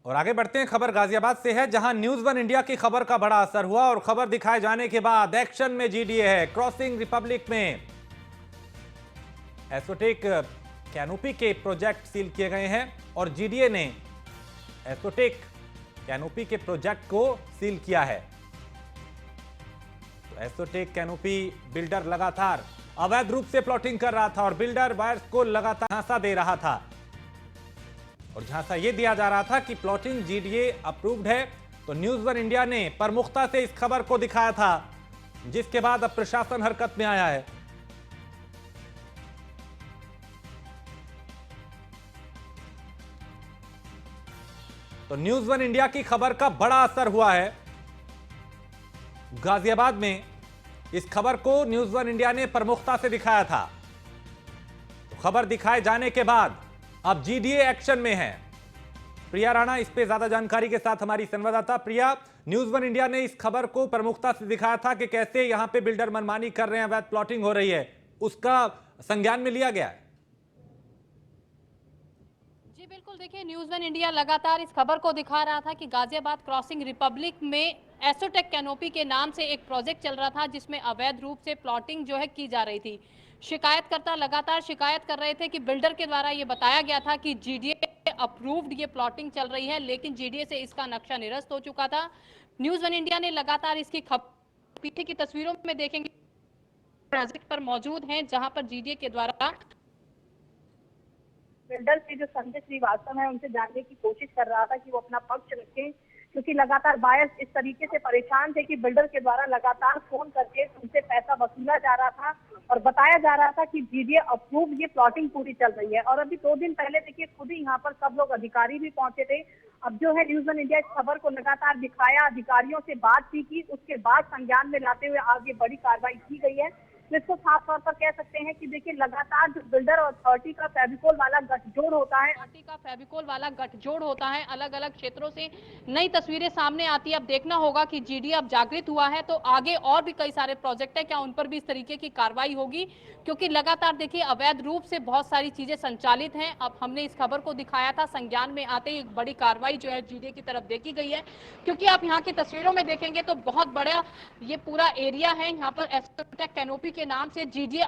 और आगे बढ़ते हैं, खबर गाजियाबाद से है, जहां न्यूज वन इंडिया की खबर का बड़ा असर हुआ और खबर दिखाए जाने के बाद एक्शन में जीडीए है। क्रॉसिंग रिपब्लिक में एसोटेक कैनोपी के प्रोजेक्ट सील किए गए हैं और जीडीए ने एसोटेक कैनोपी के प्रोजेक्ट को सील किया है। तो एसोटेक कैनोपी बिल्डर लगातार अवैध रूप से प्लॉटिंग कर रहा था और बिल्डर बायर्स को लगातार झांसा दे रहा था और झांसा यह दिया जा रहा था कि प्लॉटिंग जीडीए अप्रूव्ड है। तो न्यूज वन इंडिया ने प्रमुखता से इस खबर को दिखाया था, जिसके बाद अब प्रशासन हरकत में आया है। तो न्यूज वन इंडिया की खबर का बड़ा असर हुआ है। गाजियाबाद में इस खबर को न्यूज वन इंडिया ने प्रमुखता से दिखाया था। तो खबर दिखाए जाने के बाद अब जीडीए एक्शन में है। प्रिया राणा इस पे ज्यादा जानकारी के साथ हमारी संवाददाता। प्रिया, न्यूज वन इंडिया ने इस खबर को प्रमुखता से दिखाया था कि कैसे यहां पे बिल्डर मनमानी कर रहे हैं, अवैध प्लॉटिंग हो रही है, उसका संज्ञान में लिया गया है। जी बिल्कुल, देखिए न्यूज वन इंडिया लगातार इस खबर को दिखा रहा था कि गाजियाबाद क्रॉसिंग रिपब्लिक में एसोटेक कैनोपी के नाम से एक प्रोजेक्ट चल रहा था, जिसमें अवैध रूप से प्लॉटिंग जो है की जा रही थी। शिकायतकर्ता लगातार शिकायत कर रहे थे कि बिल्डर के द्वारा ये बताया गया था कि जीडीए अप्रूव्ड ये प्लॉटिंग चल रही है, लेकिन जीडीए से इसका नक्शा निरस्त हो चुका था। न्यूज वन इंडिया ने लगातार इसकी पीछे की तस्वीरों में देखेंगे प्रोजेक्ट पर मौजूद हैं, जहां पर जीडीए के द्वारा बिल्डर से जो संजय श्रीवास्तव है उनसे जानने की कोशिश कर रहा था कि वो अपना पक्ष रखें, क्योंकि लगातार बायर्स इस तरीके से परेशान थे कि बिल्डर के द्वारा लगातार फोन करके उनसे पैसा वसूला जा रहा था और बताया जा रहा था कि जीडीए अप्रूव ये प्लॉटिंग पूरी चल रही है। और अभी 2 दिन पहले देखिए खुद ही यहाँ पर सब लोग अधिकारी भी पहुंचे थे। अब जो है न्यूज वन इंडिया इस खबर को लगातार दिखाया, अधिकारियों से बात की, उसके बाद संज्ञान में लाते हुए आगे बड़ी कार्रवाई की गई है। जिसको साफ तौर पर कह सकते हैं कि देखिए लगातार जो बिल्डर और अथॉरिटी का फेविकोल वाला गठजोड़ होता है, अलग अलग क्षेत्रों से नई तस्वीरें सामने आती है। अब देखना होगा कि जीडीए अब जागृत हुआ है तो आगे और भी कई सारे प्रोजेक्ट है, क्या उन पर भी इस तरीके की कार्रवाई होगी, क्योंकि लगातार देखिए अवैध रूप से बहुत सारी चीजें संचालित हैं। अब हमने इस खबर को दिखाया था, संज्ञान में आते ही एक बड़ी कार्रवाई जो है जीडीए की तरफ देखी गई है, क्योंकि आप यहाँ की तस्वीरों में देखेंगे तो बहुत बड़ा ये पूरा एरिया है। यहाँ पर एसोटेक कैनोपी के नाम से जीडीए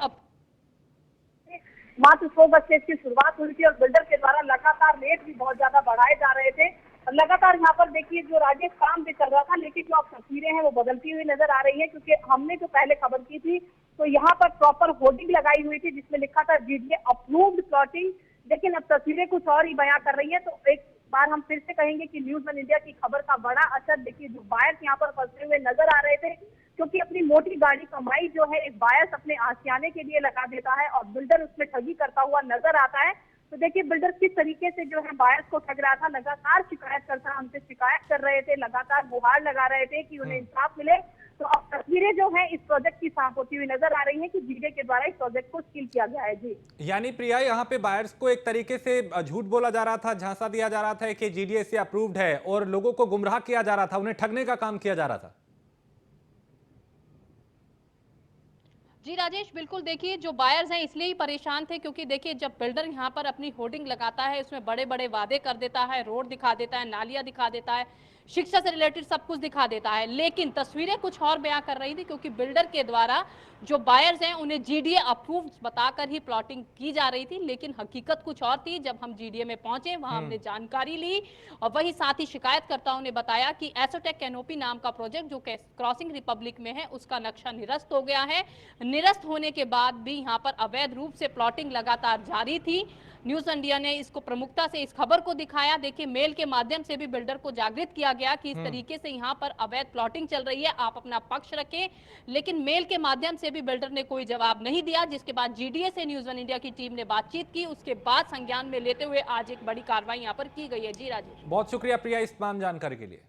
मात्र 100 गज से इसकी शुरुआत हुई थी और बिल्डर के द्वारा लगातार रेट भी बहुत ज्यादा बढ़ाए जा रहे थे। और लगातार यहाँ पर देखिए जो राजेश काम भी चल रहा था, लेकिन जो आप तस्वीरें हैं वो बदलती हुई नजर आ रही है, क्योंकि हमने जो पहले खबर की थी तो यहाँ पर प्रॉपर होर्डिंग लगाई हुई थी जिसमें लिखा था जीडीए अप्रूव्ड प्लॉटिंग, लेकिन अब तस्वीरें कुछ और ही बयां कर रही है। तो एक बार हम फिर से कहेंगे कि न्यूज वन इंडिया की खबर का बड़ा असर, देखिए जो बायर्स यहाँ पर फंसे हुए नजर आ रहे थे, क्योंकि अपनी मोटी गाड़ी कमाई जो है एक बायर्स अपने आशियाने के लिए लगा देता है और बिल्डर उसमें ठगी करता हुआ नजर आता है। तो देखिए बिल्डर किस तरीके से जो है बायर्स को ठग रहा था, लगातार शिकायतकर्ता उनसे शिकायत कर रहे थे, लगातार गुहार लगा रहे थे कि उन्हें इंसाफ मिले। तो अब तस्वीरें जो है इस प्रोजेक्ट की साफ होती हुई नजर आ रही है कि जीडीए के द्वारा इस प्रोजेक्ट को सील किया गया है। जी यानी प्रिया, यहाँ पे बायर्स को एक तरीके से झूठ बोला जा रहा था, झांसा दिया जा रहा था कि जीडीए से अप्रूव्ड है और लोगों को गुमराह किया जा रहा था, उन्हें ठगने का काम किया जा रहा था। जी राजेश, बिल्कुल, देखिए जो बायर्स हैं इसलिए ही परेशान थे, क्योंकि देखिए जब बिल्डर यहाँ पर अपनी होर्डिंग लगाता है, उसमें बड़े बड़े वादे कर देता है, रोड दिखा देता है, नालियां दिखा देता है, शिक्षा से रिलेटेड सब कुछ दिखा देता है, लेकिन तस्वीरें कुछ और बयां कर रही थी, क्योंकि बिल्डर के द्वारा जो बायर्स हैं उन्हें जीडीए अप्रूव बताकर ही प्लॉटिंग की जा रही थी, लेकिन हकीकत कुछ और थी। जब हम जीडीए में पहुंचे वहां हमने जानकारी ली और वही साथ ही शिकायतकर्ताओं ने बताया कि एसोटेक कैनोपी नाम का प्रोजेक्ट जो क्रॉसिंग रिपब्लिक में है उसका नक्शा निरस्त हो गया है। निरस्त होने के बाद भी यहाँ पर अवैध रूप से प्लॉटिंग लगातार जारी थी। न्यूज इंडिया ने इसको प्रमुखता से इस खबर को दिखाया। देखिए मेल के माध्यम से भी बिल्डर को जागृत किया गया कि इस तरीके से यहाँ पर अवैध प्लॉटिंग चल रही है, आप अपना पक्ष रखें, लेकिन मेल के माध्यम से भी बिल्डर ने कोई जवाब नहीं दिया, जिसके बाद जीडीए से न्यूज वन इंडिया की टीम ने बातचीत की, उसके बाद संज्ञान में लेते हुए आज एक बड़ी कार्रवाई यहाँ पर की गई है। जी राजेश, बहुत शुक्रिया प्रिया इस तमाम जानकारी के लिए।